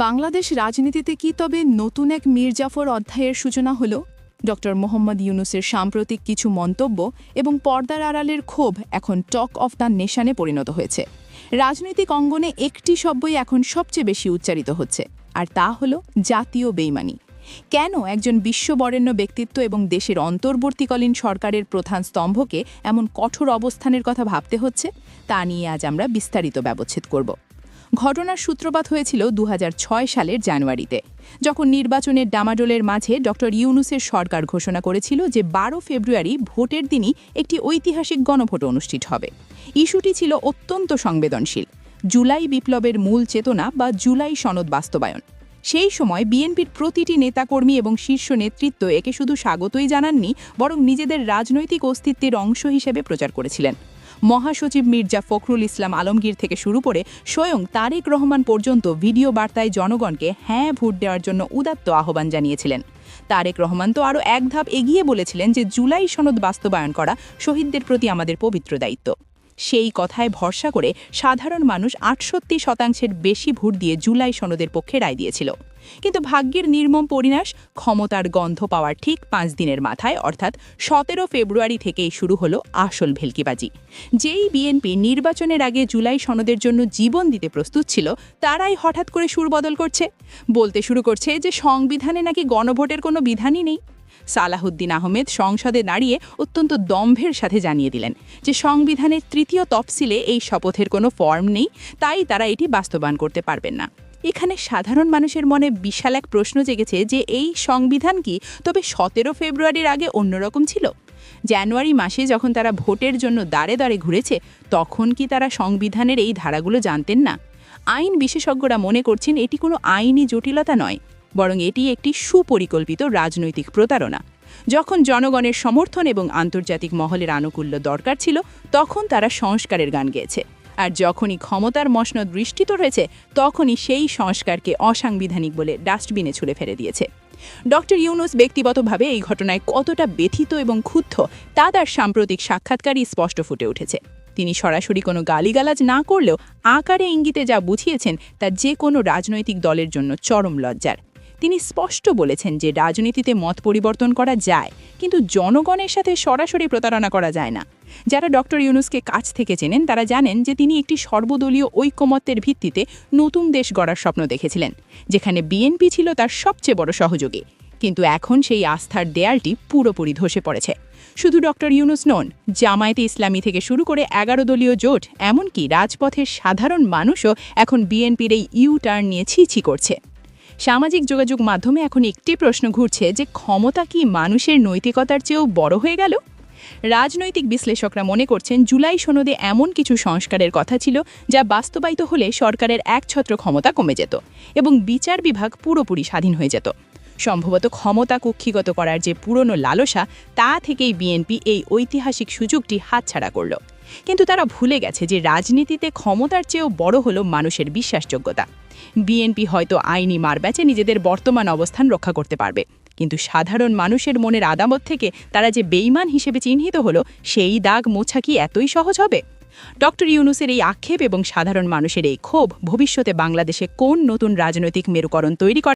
বাংলাদেশ রাজনীতিতে কি তবে নতুন এক মীর জাফর অধ্যায়ের সূচনা হলো? ডক্টর মোহাম্মদ ইউনূসের সাম্প্রতিক কিছু মন্তব্য এবং পর্দার আড়ালের ক্ষোভ এখন টক অফ দ্য নেশনে পরিণত হয়েছে। রাজনৈতিক অঙ্গনে একটি শব্দই এখন সবচেয়ে বেশি উচ্চারিত হচ্ছে, আর তা হলো জাতীয় বেইমানি। কেন একজন বিশ্ববরেণ্য ব্যক্তিত্ব এবং দেশের অন্তর্বর্তীকালীন সরকারের প্রধান স্তম্ভকে এমন কঠোর অবস্থানের কথা ভাবতে হচ্ছে, তা নিয়ে আজ আমরা বিস্তারিত ব্যবচ্ছেদ করব। ঘটনার সূত্রপাত হয়েছিল ২০০৬ সালের জানুয়ারিতে, যখন নির্বাচনের ডামাডোলের মাঝে ডক্টর ইউনূসের সরকার ঘোষণা করেছিল যে ১২ ফেব্রুয়ারি ভোটের দিনই একটি ঐতিহাসিক গণভোট অনুষ্ঠিত হবে। ইস্যুটি ছিল অত্যন্ত সংবেদনশীল, জুলাই বিপ্লবের মূল চেতনা বা জুলাই সনদ বাস্তবায়ন। সেই সময় বিএনপির প্রতিটি নেতাকর্মী এবং শীর্ষ নেতৃত্ব একে শুধু স্বাগতই জানাননি, বরং নিজেদের রাজনৈতিক অস্তিত্বের অংশ হিসেবে প্রচার করেছিলেন। মহাসচিব মির্জা ফখরুল ইসলাম আলমগীর থেকে শুরু করে স্বয়ং তারেক রহমান পর্যন্ত ভিডিও বার্তায় জনগণকে হ্যাঁ ভোট দেওয়ার জন্য উদাত্ত আহ্বান জানিয়েছিলেন। তারেক রহমান তো আরও এক ধাপ এগিয়ে বলেছিলেন যে জুলাই সনদ বাস্তবায়ন করা শহীদদের প্রতি আমাদের পবিত্র দায়িত্ব। সেই কথায় ভরসা করে সাধারণ মানুষ ৬৮% বেশি ভোট দিয়ে জুলাই সনদের পক্ষে রায় দিয়েছিল। কিন্তু ভাগ্যের নির্মম পরিণাশ, ক্ষমতার গন্ধ পাওয়ার ঠিক ৫ দিনের মাথায় অর্থাৎ ১৭ ফেব্রুয়ারি থেকেই শুরু হলো আসল ভেলকিবাজি। যেই বিএনপি নির্বাচনের আগে জুলাই সনদের জন্য জীবন দিতে প্রস্তুত ছিল, তারাই হঠাৎ করে সুর বদল করছে, বলতে শুরু করছে যে সংবিধানে নাকি গণভোটের কোনো বিধানই নেই। সালাহুদ্দিন আহমেদ সংসদে দাঁড়িয়ে অত্যন্ত দম্ভের সাথে জানিয়ে দিলেন যে সংবিধানের ৩য় তফসিলে এই শপথের কোনো ফর্ম নেই, তাই তারা এটি বাস্তবায়ন করতে পারবেন না। এখানে সাধারণ মানুষের মনে বিশাল এক প্রশ্ন জেগেছে যে এই সংবিধান কি তবে ১৭ ফেব্রুয়ারির আগে অন্যরকম ছিল? জানুয়ারি মাসে যখন তারা ভোটের জন্য দাঁড়ে দাঁড়ে ঘুরেছে, তখন কি তারা সংবিধানের এই ধারাগুলো জানতেন না? আইন বিশেষজ্ঞরা মনে করছেন এটি কোনো আইনি জটিলতা নয়, বরং এটি একটি সুপরিকল্পিত রাজনৈতিক প্রতারণা। যখন জনগণের সমর্থন এবং আন্তর্জাতিক মহলের আনুকূল্য দরকার ছিল, তখন তারা সংস্কারের গান গেয়েছে, আর যখনই ক্ষমতার মসনদ দৃষ্টিত রয়েছে, তখনই সেই সংস্কারকে অসাংবিধানিক বলে ডাস্টবিনে ছুঁড়ে ফেলে দিয়েছে। ডক্টর ইউনূস ব্যক্তিগতভাবে এই ঘটনায় কতটা ব্যথিত এবং ক্ষুব্ধ, তা তার সাম্প্রতিক সাক্ষাৎকারই স্পষ্ট ফুটে উঠেছে। তিনি সরাসরি কোনো গালিগালাজ না করলেও আকারে ইঙ্গিতে যা বুঝিয়েছেন তা যে কোনো রাজনৈতিক দলের জন্য চরম লজ্জার। তিনি স্পষ্ট বলেছেন যে রাজনীতিতে মত পরিবর্তন করা যায়, কিন্তু জনগণের সাথে সরাসরি প্রতারণা করা যায় না। যারা ডক্টর ইউনূসকে কাছ থেকে চেনেন তারা জানেন যে তিনি একটি সর্বদলীয় ঐকমত্যের ভিত্তিতে নতুন দেশ গড়ার স্বপ্ন দেখেছিলেন, যেখানে বিএনপি ছিল তার সবচেয়ে বড় সহযোগী। কিন্তু এখন সেই আস্থার দেয়ালটি পুরোপুরি ধসে পড়েছে। শুধু ডক্টর ইউনূস নন, জামায়াতে ইসলামী থেকে শুরু করে ১১ দলীয় জোট, এমনকি রাজপথের সাধারণ মানুষও এখন বিএনপির এই ইউ-টার্ন নিয়ে ছি করছে। সামাজিক যোগাযোগ মাধ্যমে এখন একটি প্রশ্ন ঘুরছে যে ক্ষমতা কি মানুষের নৈতিকতার চেয়েও বড় হয়ে গেল? রাজনৈতিক বিশ্লেষকরা মনে করছেন জুলাই সনদে এমন কিছু সংস্কারের কথা ছিল যা বাস্তবায়িত হলে সরকারের একছত্র ক্ষমতা কমে যেত এবং বিচার বিভাগ পুরোপুরি স্বাধীন হয়ে যেত। সম্ভবত ক্ষমতা কক্ষিগত করার যে পুরনো লালসা, তা থেকেই বিএনপি এই ঐতিহাসিক সুযোগটি হাতছাড়া করল। কিন্তু তারা ভুলে গেছে যে রাজনীতিতে ক্ষমতার চেয়েও বড় হলো মানুষের বিশ্বাসযোগ্যতা। বিএনপি হয়তো আইনি মারপ্যাচে নিজেদের বর্তমান অবস্থান রক্ষা করতে পারবে, কিন্তু সাধারণ মানুষের মনের আদামত থেকে তারা যে বেইমান হিসেবে চিহ্নিত হলো, সেই দাগ মোছা কি এতই সহজ হবে? ডক্টর ইউনূসের এই আক্ষেপ এবং সাধারণ মানুষের এই ক্ষোভ ভবিষ্যতে বাংলাদেশে কোন নতুন রাজনৈতিক মেরুকরণ তৈরি করে